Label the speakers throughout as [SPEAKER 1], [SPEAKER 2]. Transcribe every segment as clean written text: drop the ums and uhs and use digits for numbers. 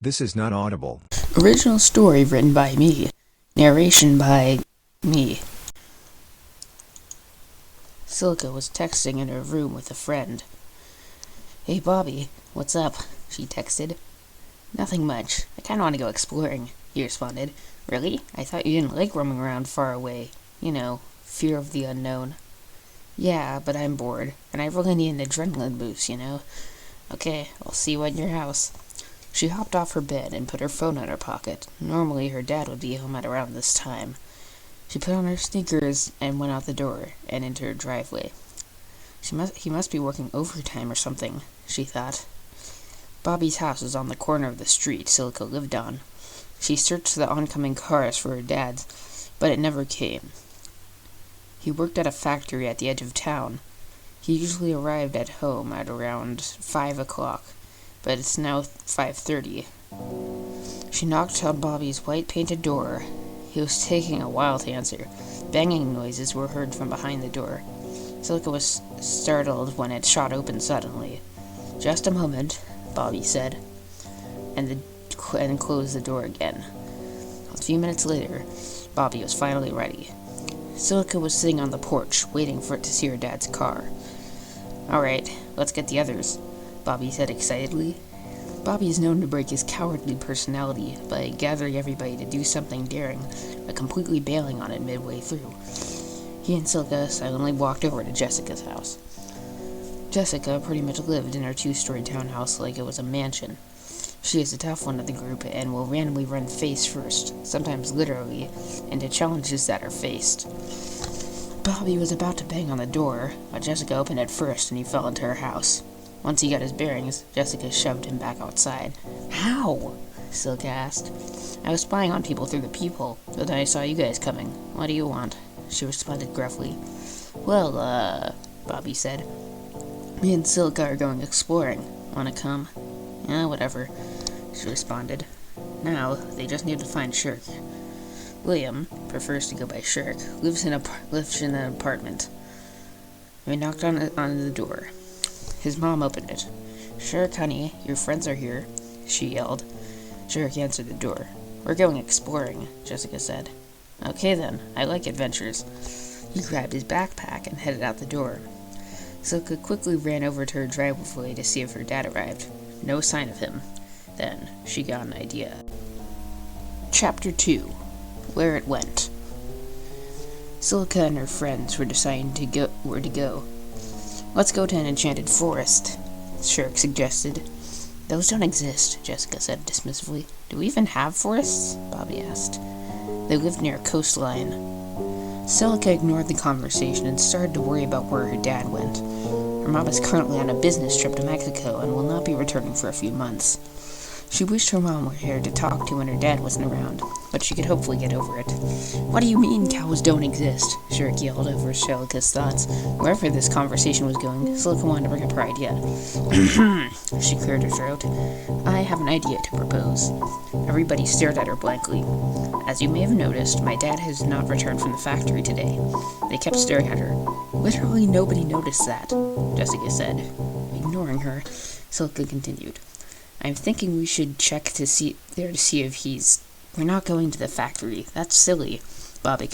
[SPEAKER 1] This is not audible.
[SPEAKER 2] Original story written by me. Narration by me. Silica was texting in her room with a friend. "Hey Bobby, what's up?" she texted. "Nothing much. I kinda want to go exploring," he responded. "Really? I thought you didn't like roaming around far away. You know, fear of the unknown." "Yeah, but I'm bored, and I really need an adrenaline boost, you know." "Okay, I'll see you at your house." She hopped off her bed and put her phone in her pocket. Normally her dad would be home at around this time. She put on her sneakers and went out the door and into her driveway. He must be working overtime or something, she thought. Bobby's house was on the corner of the street Silica lived on. She searched the oncoming cars for her dad's, but it never came. He worked at a factory at the edge of town. He usually arrived at home at around 5 o'clock, but it's now 5:30. She knocked on Bobby's white-painted door. He was taking a while to answer. Banging noises were heard from behind the door. Silica was startled when it shot open suddenly. "Just a moment," Bobby said, and closed the door again. A few minutes later, Bobby was finally ready. Silica was sitting on the porch, waiting for it to see her dad's car. "All right, let's get the others," Bobby said excitedly. Bobby is known to break his cowardly personality by gathering everybody to do something daring, but completely bailing on it midway through. He and Silica silently walked over to Jessica's house. Jessica pretty much lived in her 2-story townhouse like it was a mansion. She is the tough one of the group and will randomly run face first, sometimes literally, into challenges that are faced. Bobby was about to bang on the door, but Jessica opened it first and he fell into her house. Once he got his bearings, Jessica shoved him back outside. "How?" Silica asked. "I was spying on people through the peephole, but then I saw you guys coming. What do you want?" She responded gruffly. "Well, Bobby said. "Me and Silica are going exploring. Wanna come?" "Yeah, whatever," she responded. Now, they just need to find Shirk. William, prefers to go by Shirk, lives in an apartment. We knocked on the door. His mom opened it. "Shirk, honey, your friends are here," she yelled. Shirk answered the door. "We're going exploring," Jessica said. "Okay then, I like adventures." He grabbed his backpack and headed out the door. Silica quickly ran over to her driveway to see if her dad arrived. No sign of him. Then she got an idea. Chapter 2. Where it went. Silica and her friends were deciding where to go. "Let's go to an enchanted forest," Shirk suggested. "Those don't exist," Jessica said dismissively. "Do we even have forests?" Bobby asked. They lived near a coastline. Silica ignored the conversation and started to worry about where her dad went. Her mom is currently on a business trip to Mexico and will not be returning for a few months. She wished her mom were here to talk to when her dad wasn't around, but she could hopefully get over it. "What do you mean cows don't exist?" Shirk yelled over Silica's thoughts. Wherever this conversation was going, Silica wanted to bring up her idea. She cleared her throat. "I have an idea to propose." Everybody stared at her blankly. "As you may have noticed, my dad has not returned from the factory today." They kept staring at her. "Literally nobody noticed that," Jessica said. Ignoring her, Silica continued. "I'm thinking we should check to see if he's..." "We're not going to the factory. That's silly," Bobby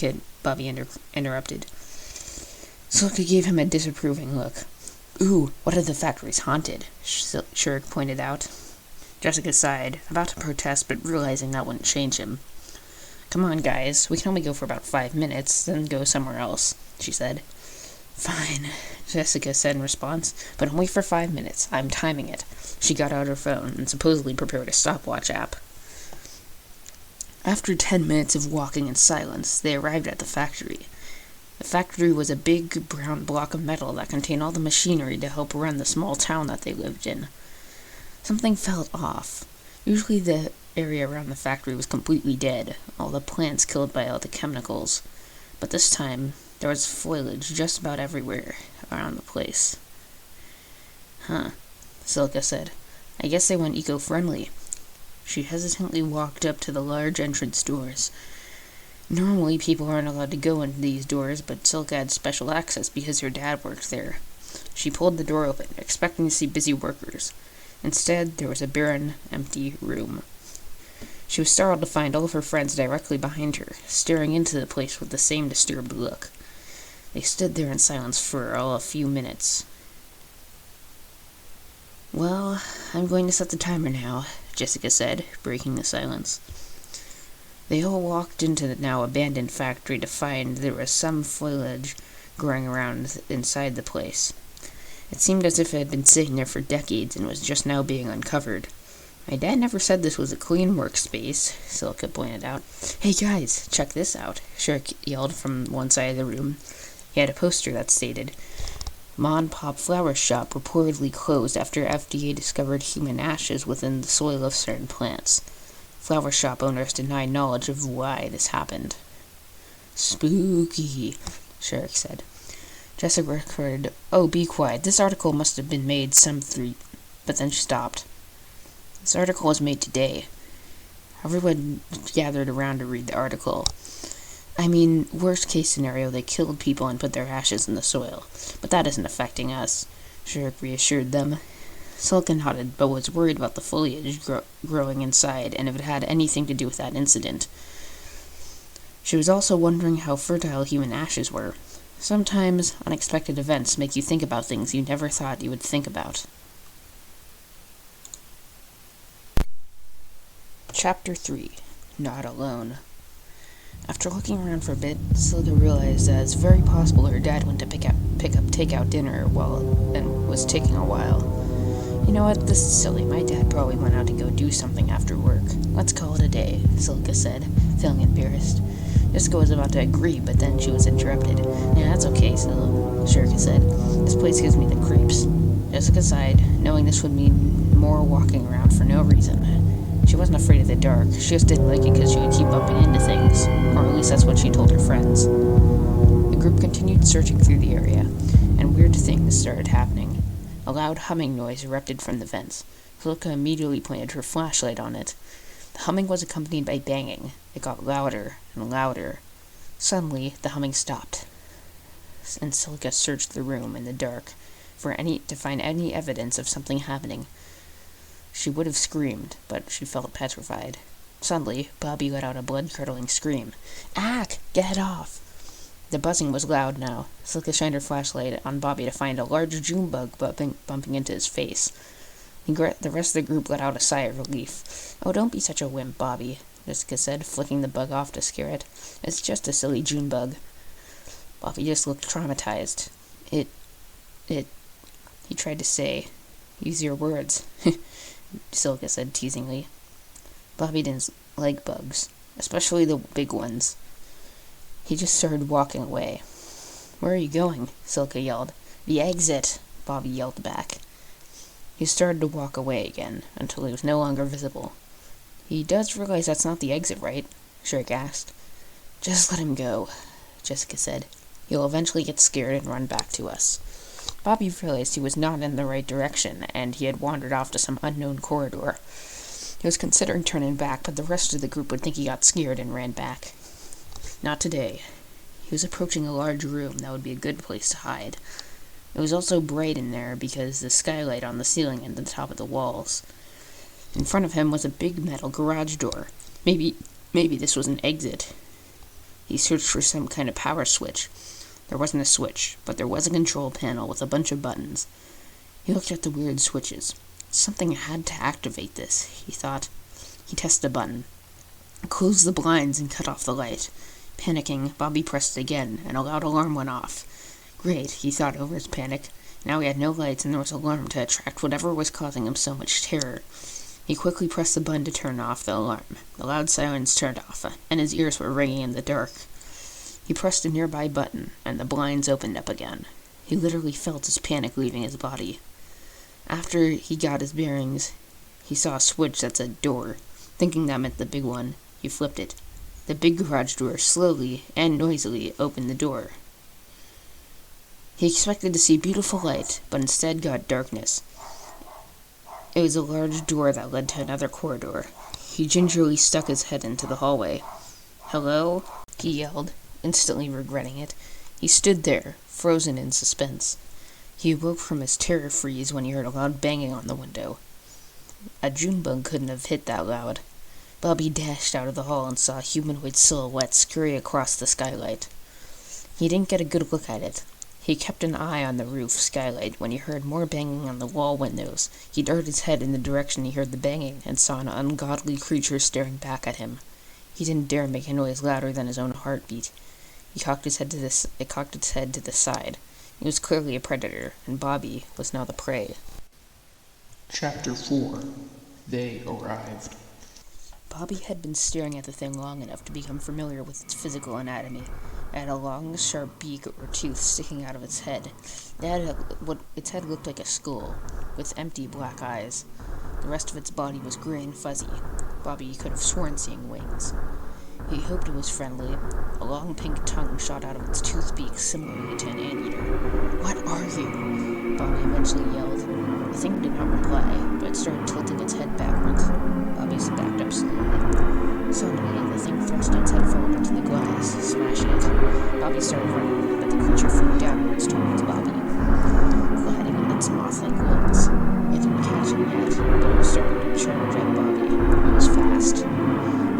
[SPEAKER 2] interrupted. Silica gave him a disapproving look. "Ooh, what if the factory's haunted?" Shirk pointed out. Jessica sighed, about to protest, but realizing that wouldn't change him. "Come on, guys. We can only go for about 5 minutes, then go somewhere else," she said. "Fine," Jessica said in response, "but only for 5 minutes. I'm timing it." She got out her phone and supposedly prepared a stopwatch app. After 10 minutes of walking in silence, they arrived at the factory. The factory was a big brown block of metal that contained all the machinery to help run the small town that they lived in. Something felt off. Usually the area around the factory was completely dead, all the plants killed by all the chemicals. But this time, there was foliage just about everywhere around the place. "Huh," Silica said. "I guess they went eco-friendly." She hesitantly walked up to the large entrance doors. Normally, people aren't allowed to go into these doors, but Silica had special access because her dad worked there. She pulled the door open, expecting to see busy workers. Instead, there was a barren, empty room. She was startled to find all of her friends directly behind her, staring into the place with the same disturbed look. They stood there in silence for a few minutes. "Well, I'm going to set the timer now," Jessica said, breaking the silence. They all walked into the now abandoned factory to find there was some foliage growing around inside the place. It seemed as if it had been sitting there for decades and was just now being uncovered. "My dad never said this was a clean workspace," Silica pointed out. "Hey guys, check this out," Shirk yelled from one side of the room. He had a poster that stated, "Mon Pop Flower Shop reportedly closed after FDA discovered human ashes within the soil of certain plants. Flower shop owners deny knowledge of why this happened." "Spooky," Shirk said. Jessica recorded, "Oh, be quiet. This article must have been made some 3..." But then she stopped. "This article was made today." Everyone gathered around to read the article. "I mean, worst case scenario, they killed people and put their ashes in the soil. But that isn't affecting us," Shirk reassured them. Sulkin nodded, but was worried about the foliage growing inside and if it had anything to do with that incident. She was also wondering how fertile human ashes were. Sometimes unexpected events make you think about things you never thought you would think about. Chapter 3. Not Alone. After looking around for a bit, Silica realized that it's very possible her dad went to pick up takeout dinner and was taking a while. "You know what, this is silly. My dad probably went out to go do something after work. Let's call it a day," Silica said, feeling embarrassed. Jessica was about to agree, but then she was interrupted. "Yeah, that's okay, Shirka said. This place gives me the creeps." Jessica sighed, knowing this would mean more walking around for no reason. She wasn't afraid of the dark, she just didn't like it because she would keep bumping into things, or at least that's what she told her friends. The group continued searching through the area, and weird things started happening. A loud humming noise erupted from the vents. Hilka immediately pointed her flashlight on it. The humming was accompanied by banging. It got louder and louder. Suddenly, the humming stopped, and Silica searched the room in the dark to find any evidence of something happening. She would have screamed, but she felt petrified. Suddenly, Bobby let out a blood-curdling scream. "Ack! Get off!" The buzzing was loud now. Silica shined her flashlight on Bobby to find a large June bug bumping into his face. The rest of the group let out a sigh of relief. "Oh, don't be such a wimp, Bobby," Jessica said, flicking the bug off to scare it. "It's just a silly June bug." Bobby just looked traumatized. He tried to say, "Use your words," Silica said teasingly. Bobby didn't like bugs, especially the big ones. He just started walking away. "Where are you going?" Silica yelled. "The exit," Bobby yelled back. He started to walk away again, until he was no longer visible. "He does realize that's not the exit, right?" Shirk asked. "Just let him go," Jessica said. "He'll eventually get scared and run back to us." Bobby realized he was not in the right direction, and he had wandered off to some unknown corridor. He was considering turning back, but the rest of the group would think he got scared and ran back. Not today. He was approaching a large room that would be a good place to hide. It was also bright in there because the skylight on the ceiling and the top of the walls. In front of him was a big metal garage door. Maybe this was an exit. He searched for some kind of power switch. There wasn't a switch, but there was a control panel with a bunch of buttons. He looked at the weird switches. Something had to activate this, he thought. He tested a button, closed the blinds, and cut off the light. Panicking, Bobby pressed it again, and a loud alarm went off. Great, he thought over his panic. Now he had no lights, and there was an alarm to attract whatever was causing him so much terror. He quickly pressed the button to turn off the alarm. The loud silence turned off, and his ears were ringing in the dark. He pressed a nearby button, and the blinds opened up again. He literally felt his panic leaving his body. After he got his bearings, he saw a switch that said door. Thinking that meant the big one, he flipped it. The big garage door slowly and noisily opened the door. He expected to see beautiful light, but instead got darkness. It was a large door that led to another corridor. He gingerly stuck his head into the hallway. "Hello?" he yelled, instantly regretting it. He stood there, frozen in suspense. He awoke from his terror freeze when he heard a loud banging on the window. A June bug couldn't have hit that loud. Bobby dashed out of the hall and saw a humanoid silhouette scurry across the skylight. He didn't get a good look at it. He kept an eye on the roof skylight when he heard more banging on the wall windows. He darted his head in the direction he heard the banging and saw an ungodly creature staring back at him. He didn't dare make a noise louder than his own heartbeat. It cocked its head to the side. It was clearly a predator, and Bobby was now the prey.
[SPEAKER 1] Chapter 4. They arrived.
[SPEAKER 2] Bobby had been staring at the thing long enough to become familiar with its physical anatomy. It had a long, sharp beak or tooth sticking out of its head. Its head looked like a skull, with empty black eyes. The rest of its body was gray and fuzzy. Bobby could have sworn seeing wings. He hoped it was friendly. A long pink tongue shot out of its toothed beak similarly to an anteater. "What are you?" Bobby eventually yelled. The thing did not reply, but it started tilting its head backwards. Bobby backed up slowly. Suddenly, the thing thrust its head forward into the glass, smashing it. Bobby started running, but the creature flew downwards towards Bobby, gliding on its moth-like wings. It didn't catch him yet, but it was starting to charge at Bobby. It was fast.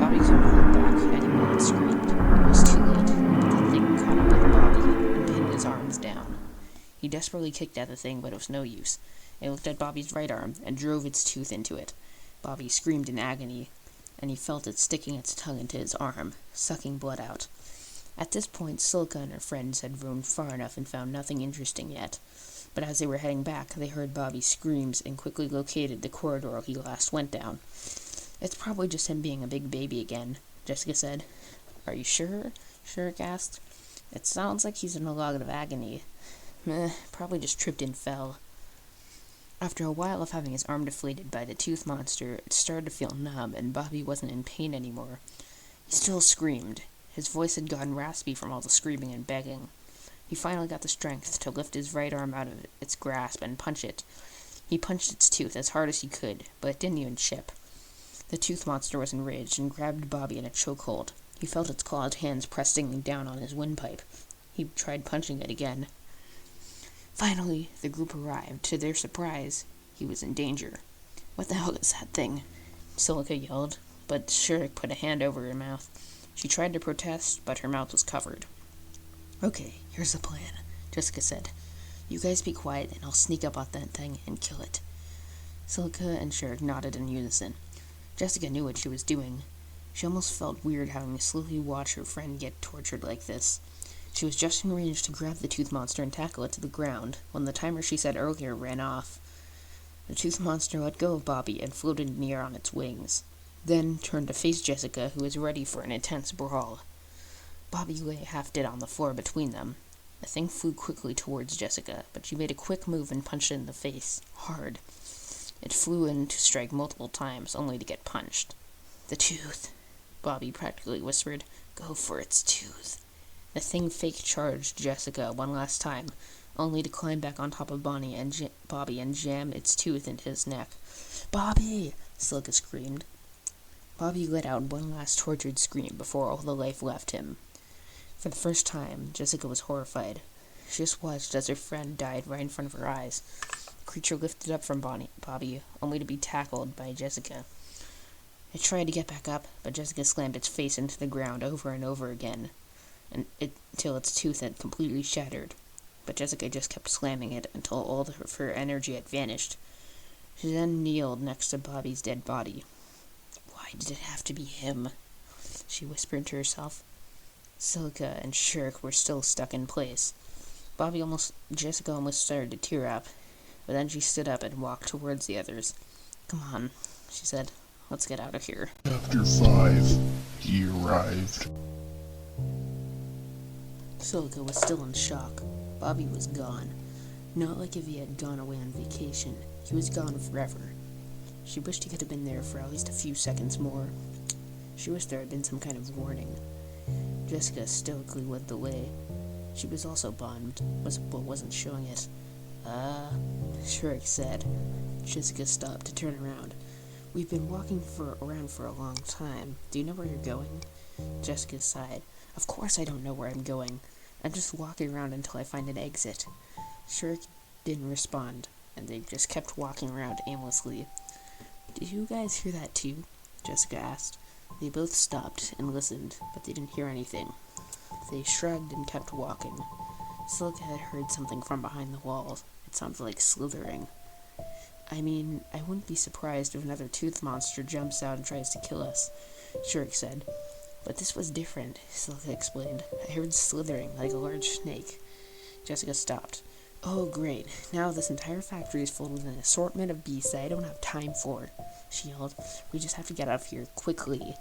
[SPEAKER 2] Bobby couldn't hold back anymore and screamed. It was too late, but the thing caught up with Bobby and pinned his arms down. He desperately kicked at the thing, but it was no use. It looked at Bobby's right arm and drove its tooth into it. Bobby screamed in agony, and he felt it sticking its tongue into his arm, sucking blood out. At this point, Silica and her friends had roamed far enough and found nothing interesting yet. But as they were heading back, they heard Bobby's screams and quickly located the corridor he last went down. "It's probably just him being a big baby again," Jessica said. "Are you sure?" Shirk asked. "It sounds like he's in a lot of agony." Probably just tripped and fell." After a while of having his arm deflated by the tooth monster, it started to feel numb, and Bobby wasn't in pain anymore. He still screamed. His voice had gotten raspy from all the screaming and begging. He finally got the strength to lift his right arm out of its grasp and punch it. He punched its tooth as hard as he could, but it didn't even chip. The tooth monster was enraged and grabbed Bobby in a chokehold. He felt its clawed hands pressing down on his windpipe. He tried punching it again. Finally, the group arrived. To their surprise, he was in danger. "What the hell is that thing?" Silica yelled, but Shirk put a hand over her mouth. She tried to protest, but her mouth was covered. "Okay, here's the plan," Jessica said. "You guys be quiet, and I'll sneak up on that thing and kill it." Silica and Shirk nodded in unison. Jessica knew what she was doing. She almost felt weird having to slowly watch her friend get tortured like this. She was just in range to grab the tooth monster and tackle it to the ground when the timer she set earlier ran off. The tooth monster let go of Bobby and floated in the air on its wings, then turned to face Jessica, who was ready for an intense brawl. Bobby lay half dead on the floor between them. The thing flew quickly towards Jessica, but she made a quick move and punched it in the face, hard. It flew in to strike multiple times, only to get punched. "The tooth," Bobby practically whispered. "Go for its tooth." The thing fake charged Jessica one last time, only to climb back on top of Bobby and jam its tooth into his neck. "Bobby!" Silica screamed. Bobby let out one last tortured scream before all the life left him. For the first time, Jessica was horrified. She just watched as her friend died right in front of her eyes. The creature lifted up from Bobby, only to be tackled by Jessica. It tried to get back up, but Jessica slammed its face into the ground over and over again, until its tooth had completely shattered. But Jessica just kept slamming it until all of her energy had vanished. She then kneeled next to Bobby's dead body. "Why did it have to be him?" she whispered to herself. Silica and Shirk were still stuck in place. Jessica almost started to tear up, but then she stood up and walked towards the others. "Come on," she said. "Let's get out of here."
[SPEAKER 1] Chapter 5. He arrived.
[SPEAKER 2] Silica was still in shock. Bobby was gone. Not like if he had gone away on vacation. He was gone forever. She wished he could have been there for at least a few seconds more. She wished there had been some kind of warning. Jessica stoically led the way. She was also bummed, but wasn't showing it. Shirk said. Jessica stopped to turn around. "We've been walking around for a long time. Do you know where you're going?" Jessica sighed. "Of course I don't know where I'm going. I'm just walking around until I find an exit." Shirk didn't respond, and they just kept walking around aimlessly. "Did you guys hear that too?" Jessica asked. They both stopped and listened, but they didn't hear anything. They shrugged and kept walking. Silica had heard something from behind the walls. It sounded like slithering. I mean, I wouldn't be surprised if another tooth monster jumps out and tries to kill us, Shirk said. But this was different, Silica explained. I heard slithering, like a large snake. Jessica stopped. Oh, great. Now this entire factory is filled with an assortment of beasts that I don't have time for, she yelled. We just have to get out of here, quickly.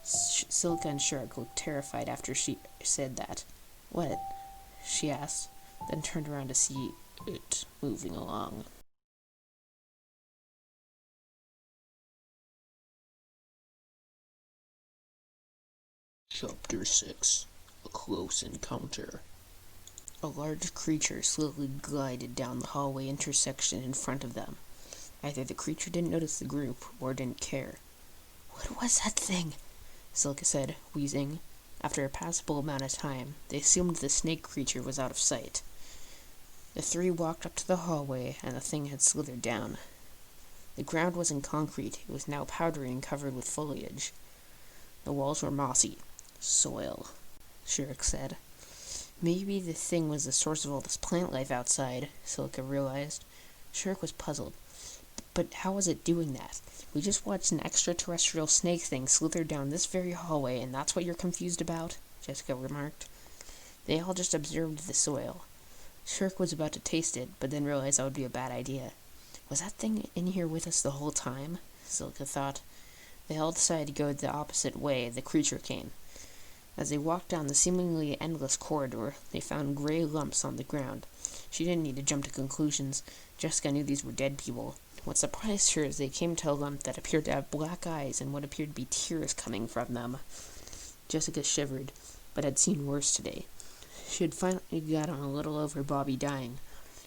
[SPEAKER 2] Silica and Shirk looked terrified after she said that. What? She asked, then turned around to see it moving along.
[SPEAKER 1] Chapter 6. A Close Encounter.
[SPEAKER 2] A large creature slowly glided down the hallway intersection in front of them. Either the creature didn't notice the group, or didn't care. What was that thing? Silica said, wheezing. After a passable amount of time, they assumed the snake creature was out of sight. The three walked up to the hallway, and the thing had slithered down. The ground wasn't concrete, it was now powdery and covered with foliage. The walls were mossy. Soil, Shirk said. Maybe the thing was the source of all this plant life outside, Silica realized. Shirk was puzzled. But how was it doing that? We just watched an extraterrestrial snake thing slither down this very hallway, and that's what you're confused about? Jessica remarked. They all just observed the soil. Shirk was about to taste it, but then realized that would be a bad idea. Was that thing in here with us the whole time? Silica thought. They all decided to go the opposite way the creature came. As they walked down the seemingly endless corridor, they found gray lumps on the ground. She didn't need to jump to conclusions. Jessica knew these were dead people. What surprised her is they came to a lump that appeared to have black eyes and what appeared to be tears coming from them. Jessica shivered, but had seen worse today. She had finally gotten a little over Bobby dying.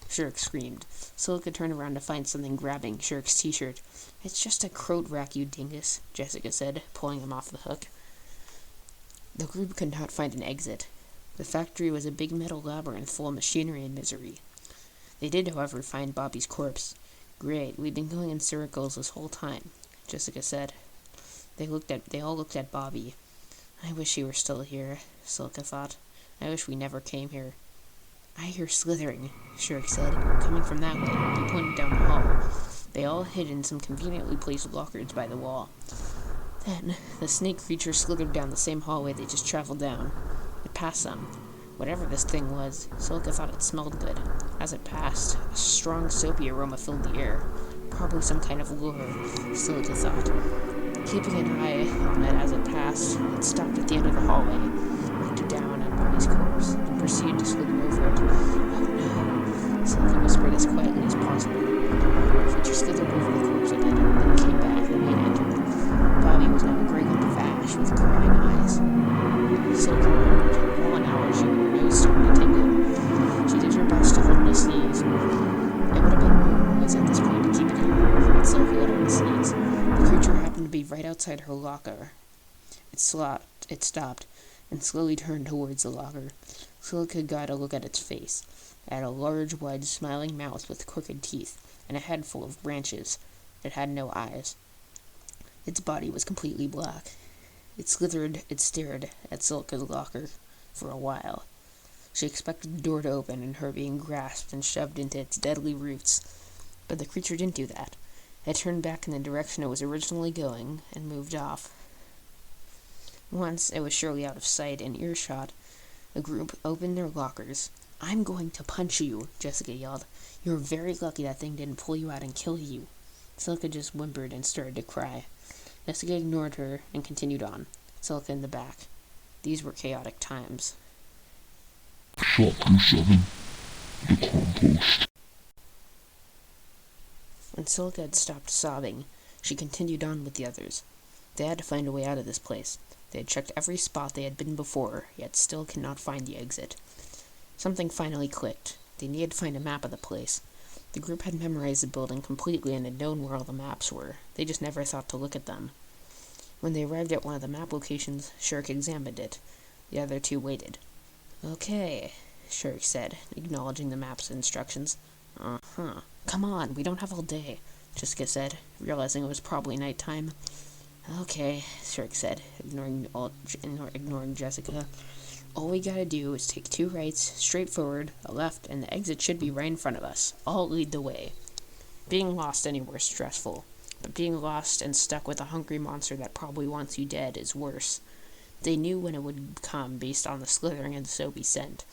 [SPEAKER 2] Shirk screamed. Silica turned around to find something grabbing Shirk's t-shirt. It's just a croat rack, you dingus, Jessica said, pulling him off the hook. The group could not find an exit. The factory was a big metal labyrinth full of machinery and misery. They did, however, find Bobby's corpse. Great, we've been going in circles this whole time, Jessica said. They all looked at Bobby. I wish he were still here, Silica thought. I wish we never came here. I hear slithering, Shirk said, coming from that way. He pointed down the hall. They all hid in some conveniently placed lockers by the wall. Then, the snake creature slithered down the same hallway they just traveled down. It passed them. Whatever this thing was, Silica thought it smelled good. As it passed, a strong soapy aroma filled the air. Probably some kind of lure, Silica thought. Keeping an eye on it as it passed, it stopped at the end of the hallway, looked down at Bobby's corpse, and proceeded to slither over it. Oh no, Silica whispered as quietly as possible. The creature slithered over the corpse a bit, then came back and re-entered. Bobby was now a gray lump of ash with crying eyes. Silica remembered. All an hour she her nose started to tingle. She did her best to hold in a sneeze. It would have been wise at this point to keep it in her, but Silica let out a sneeze. The creature happened to be right outside her locker. It stopped, and slowly turned towards the locker. Silica got a look at its face. It had a large, wide, smiling mouth with crooked teeth, and a head full of branches. It had no eyes. Its body was completely black. It stared at Silica's locker for a while. She expected the door to open and her being grasped and shoved into its deadly roots. But the creature didn't do that. It turned back in the direction it was originally going and moved off. Once it was surely out of sight and earshot, the group opened their lockers. I'm going to punch you, Jessica yelled. You're very lucky that thing didn't pull you out and kill you. Silica just whimpered and started to cry. Jessica ignored her and continued on, Silica in the back. These were chaotic times.
[SPEAKER 3] Chapter 7. The COMPOST.
[SPEAKER 2] When Silica had stopped sobbing, she continued on with the others. They had to find a way out of this place. They had checked every spot they had been before, yet still could not find the exit. Something finally clicked. They needed to find a map of the place. The group had memorized the building completely and had known where all the maps were. They just never thought to look at them. When they arrived at one of the map locations, Shirk examined it. The other two waited. Okay, Shirk said, acknowledging the map's instructions. Come on, we don't have all day, Jessica said, realizing it was probably nighttime. Okay, Shirk said, ignoring Jessica. All we gotta do is take 2 rights, straight forward, a left, and the exit should be right in front of us. I'll lead the way. Being lost anywhere is stressful, but being lost and stuck with a hungry monster that probably wants you dead is worse. They knew when it would come based on the slithering and soapy scent,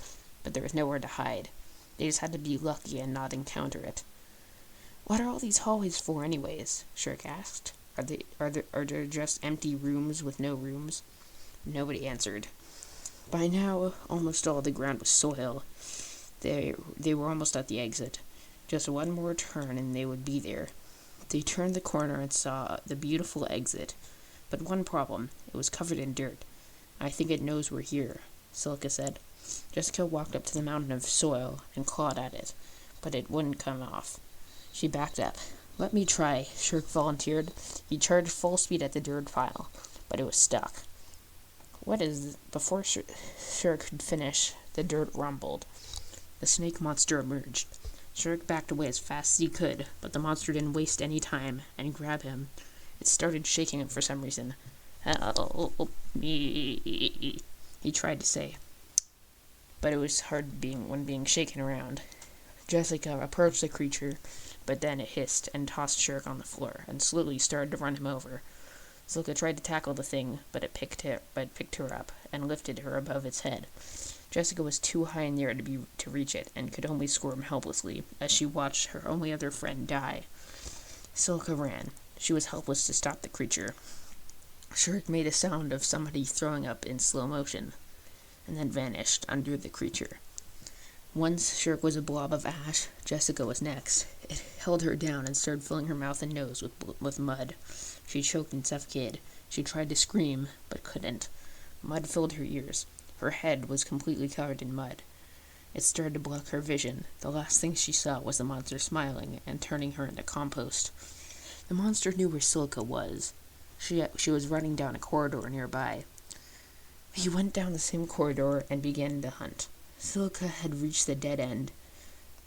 [SPEAKER 2] but there was nowhere to hide. They just had to be lucky and not encounter it. What are all these hallways for anyways? Shirk asked. Are there just empty rooms with no rooms? Nobody answered. By now, almost all the ground was soil. They were almost at the exit. Just one more turn and they would be there. They turned the corner and saw the beautiful exit. But one problem, it was covered in dirt. I think it knows we're here, Silica said. Jessica walked up to the mountain of soil and clawed at it, but it wouldn't come off. She backed up. Let me try, Shirk volunteered. He charged full speed at the dirt pile, but it was stuck. Before Shirk could finish, the dirt rumbled. The snake monster emerged. Shirk backed away as fast as he could, but the monster didn't waste any time and grabbed him. It started shaking him for some reason. Help me, he tried to say, but it was hard when being shaken around. Jessica approached the creature, but then it hissed and tossed Shirk on the floor and slowly started to run him over. Silka tried to tackle the thing, but it picked her up and lifted her above its head. Jessica was too high in the air to reach it and could only squirm helplessly as she watched her only other friend die. Silka ran. She was helpless to stop the creature. Shirk made a sound of somebody throwing up in slow motion, and then vanished under the creature. Once Shirk was a blob of ash, Jessica was next. It held her down and started filling her mouth and nose with mud. She choked and suffocated. She tried to scream, but couldn't. Mud filled her ears. Her head was completely covered in mud. It started to block her vision. The last thing she saw was the monster smiling and turning her into compost. The monster knew where Silica was. She was running down a corridor nearby. He went down the same corridor and began to hunt. Silica had reached the dead end.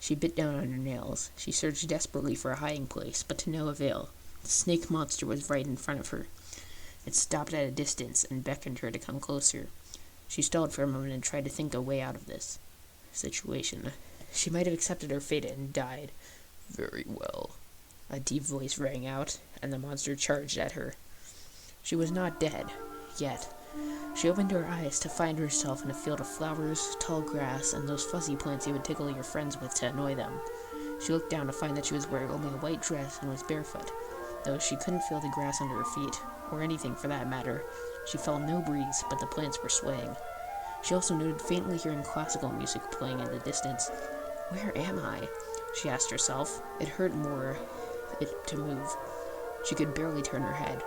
[SPEAKER 2] She bit down on her nails. She searched desperately for a hiding place, but to no avail. The snake monster was right in front of her. It stopped at a distance and beckoned her to come closer. She stalled for a moment and tried to think a way out of this situation. She might have accepted her fate and died. Very well. A deep voice rang out, and the monster charged at her. She was not dead, yet. She opened her eyes to find herself in a field of flowers, tall grass, and those fuzzy plants you would tickle your friends with to annoy them. She looked down to find that she was wearing only a white dress and was barefoot, though she couldn't feel the grass under her feet, or anything for that matter. She felt no breeze, but the plants were swaying. She also noted faintly hearing classical music playing in the distance. Where am I? She asked herself. It hurt more to move. She could barely turn her head.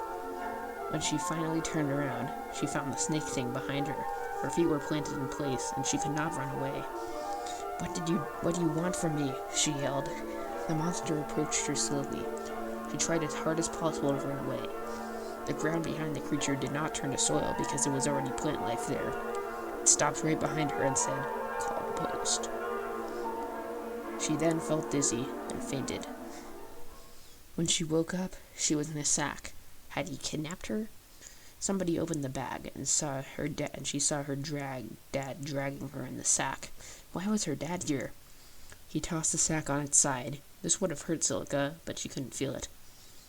[SPEAKER 2] When she finally turned around, she found the snake thing behind her. Her feet were planted in place, and she could not run away. What do you want from me? She yelled. The monster approached her slowly. She tried as hard as possible to run away. The ground behind the creature did not turn to soil because there was already plant life there. It stopped right behind her and said, "Compost." She then felt dizzy and fainted. When she woke up, she was in a sack. Had he kidnapped her? Somebody opened the bag and she saw her dad dragging her in the sack. Why was her dad here? He tossed the sack on its side. This would have hurt Silica, but she couldn't feel it.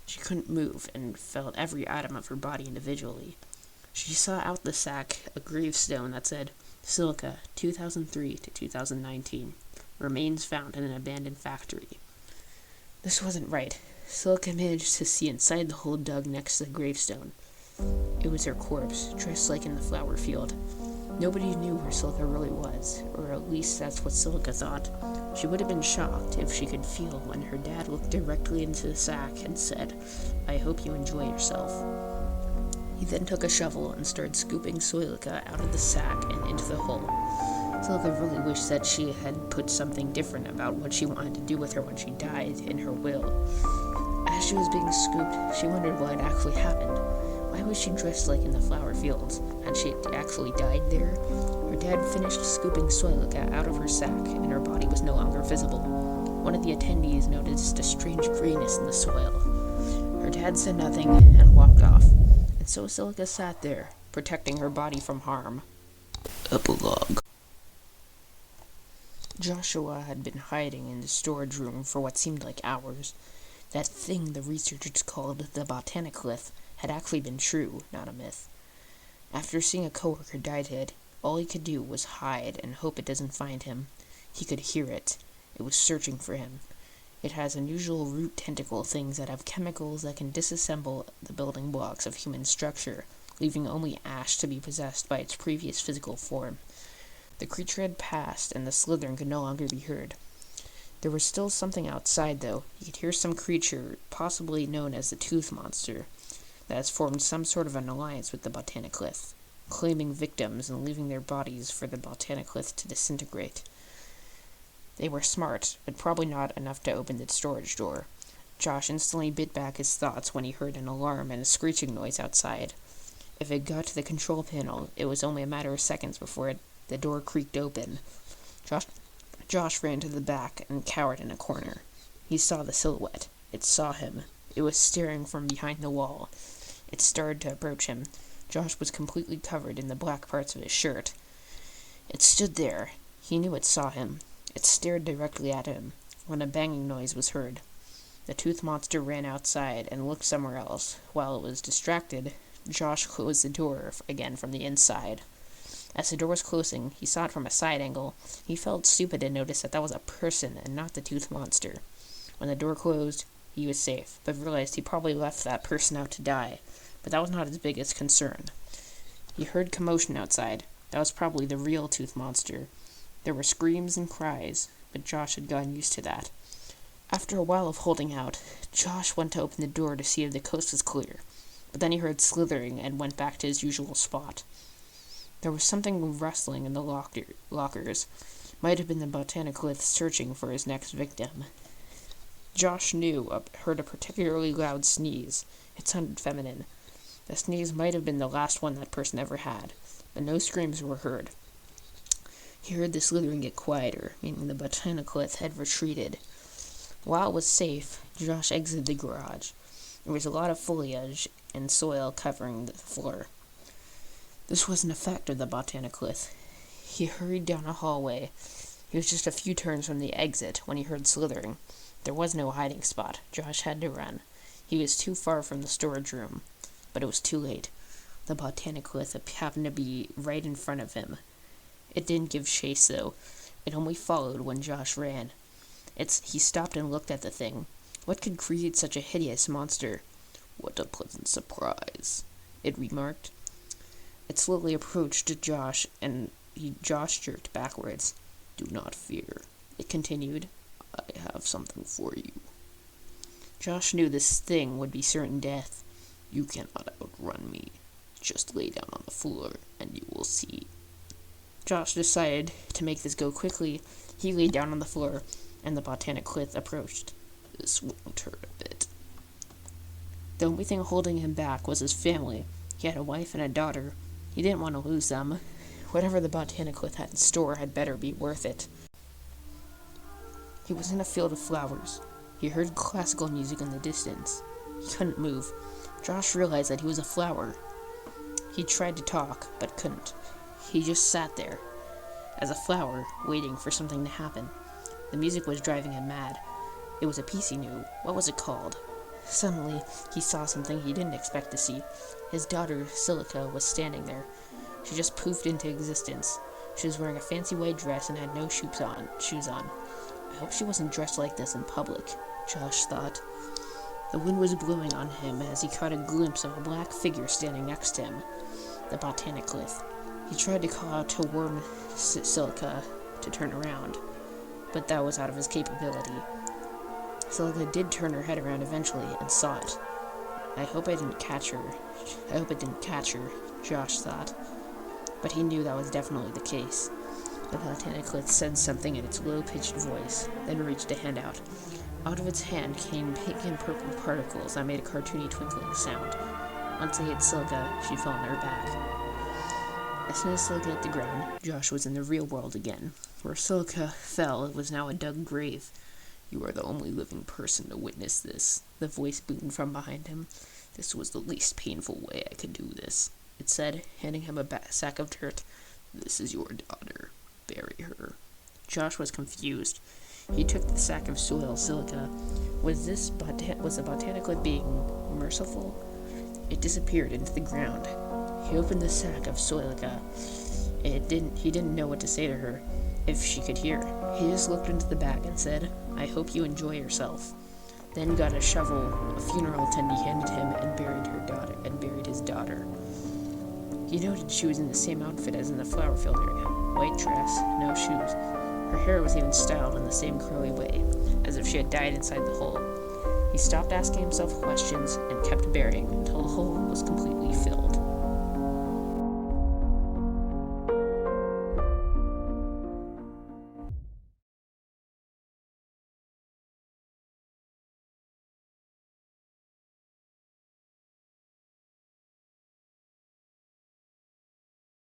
[SPEAKER 2] She couldn't move and felt every atom of her body individually. She saw out the sack a gravestone that said, Silica, 2003 to 2019. Remains found in an abandoned factory. This wasn't right. Silica managed to see inside the hole dug next to the gravestone. It was her corpse, dressed like in the flower field. Nobody knew where Silica really was, or at least that's what Silica thought. She would have been shocked if she could feel when her dad looked directly into the sack and said, "I hope you enjoy yourself." He then took a shovel and started scooping Silica out of the sack and into the hole. Silica really wished that she had put something different about what she wanted to do with her when she died in her will. As she was being scooped, she wondered what had actually happened. Why was she dressed like in the flower fields? Had she actually died there? Her dad finished scooping Silica out of her sack, and her body was no longer visible. One of the attendees noticed a strange greenness in the soil. Her dad said nothing and walked off. And so Silica sat there, protecting her body from harm.
[SPEAKER 1] Epilogue.
[SPEAKER 2] Joshua had been hiding in the storage room for what seemed like hours. That thing the researchers called the botaniclith had actually been true, not a myth. After seeing a coworker die dead, all he could do was hide and hope it doesn't find him. He could hear it. It was searching for him. It has unusual root tentacle things that have chemicals that can disassemble the building blocks of human structure, leaving only ash to be possessed by its previous physical form. The creature had passed, and the slithering could no longer be heard. There was still something outside, though. He could hear some creature, possibly known as the Tooth Monster, that has formed some sort of an alliance with the botaniclith, claiming victims and leaving their bodies for the botaniclith to disintegrate. They were smart, but probably not enough to open the storage door. Josh instantly bit back his thoughts when he heard an alarm and a screeching noise outside. If it got to the control panel, it was only a matter of seconds before the door creaked open. Josh ran to the back and cowered in a corner. He saw the silhouette. It saw him. It was staring from behind the wall. It started to approach him. Josh was completely covered in the black parts of his shirt. It stood there. He knew it saw him. It stared directly at him, when a banging noise was heard. The tooth monster ran outside and looked somewhere else. While it was distracted, Josh closed the door again from the inside. As the door was closing, he saw it from a side angle. He felt stupid to notice that was a person and not the tooth monster. When the door closed, he was safe, but realized he probably left that person out to die. But that was not his biggest concern. He heard commotion outside. That was probably the real tooth monster. There were screams and cries, but Josh had gotten used to that. After a while of holding out, Josh went to open the door to see if the coast was clear, but then he heard slithering and went back to his usual spot. There was something rustling in the lockers. Might have been the botaniclith searching for his next victim. Josh heard a particularly loud sneeze. It sounded feminine. The sneeze might have been the last one that person ever had, but no screams were heard. He heard the slithering get quieter, meaning the botaniclith had retreated. While it was safe, Josh exited the garage. There was a lot of foliage and soil covering the floor. This was an effect of the botaniclith. He hurried down a hallway. He was just a few turns from the exit when he heard slithering. There was no hiding spot. Josh had to run. He was too far from the storage room, but it was too late. The botaniclith happened to be right in front of him. It didn't give chase, though. It only followed when Josh ran. He stopped and looked at the thing. What could create such a hideous monster?
[SPEAKER 1] What a pleasant surprise,
[SPEAKER 2] it remarked. It slowly approached Josh, and Josh jerked backwards.
[SPEAKER 1] Do not fear,
[SPEAKER 2] it continued.
[SPEAKER 1] I have something for you.
[SPEAKER 2] Josh knew this thing would be certain death.
[SPEAKER 1] You cannot outrun me. Just lay down on the floor, and you will see.
[SPEAKER 2] Josh decided to make this go quickly. He lay down on the floor, and the botaniclith approached.
[SPEAKER 1] This won't hurt a bit.
[SPEAKER 2] The only thing holding him back was his family. He had a wife and a daughter. He didn't want to lose them. Whatever the botaniclith had in store had better be worth it. He was in a field of flowers. He heard classical music in the distance. He couldn't move. Josh realized that he was a flower. He tried to talk, but couldn't. He just sat there, as a flower, waiting for something to happen. The music was driving him mad. It was a piece he knew. What was it called? Suddenly, he saw something he didn't expect to see. His daughter, Silica, was standing there. She just poofed into existence. She was wearing a fancy white dress and had no shoes on. I hope she wasn't dressed like this in public, Josh thought. The wind was blowing on him as he caught a glimpse of a black figure standing next to him, the botaniclith. He tried to call out to warn Silica to turn around, but that was out of his capability. Silica did turn her head around eventually and saw it. I hope it didn't catch her, Josh thought. But he knew that was definitely the case. The botaniclith said something in its low-pitched voice, then reached a hand out. Out of its hand came pink and purple particles that made a cartoony twinkling sound. Once they hit Silica, she fell on her back. As soon as Silica hit the ground, Josh was in the real world again. Where Silica fell, it was now a dug grave.
[SPEAKER 1] You are the only living person to witness this,
[SPEAKER 2] the voice boomed from behind him.
[SPEAKER 1] This was the least painful way I could do this, it said, handing him a sack of dirt. This is your daughter. Bury her. Josh was confused. He took the sack of soil silica. Was the botanical being merciful? It disappeared into the ground. He opened the sack of silica. He didn't know what to say to her, if she could hear. He just looked into the bag and said, I hope you enjoy yourself. Then got a shovel a funeral attendee handed him and buried his daughter. He noted she was in the same outfit as in the flower field area. White dress, no shoes. Her hair was even styled in the same curly way, as if she had died inside the hole. He stopped asking himself questions and kept burying until the hole was completely filled.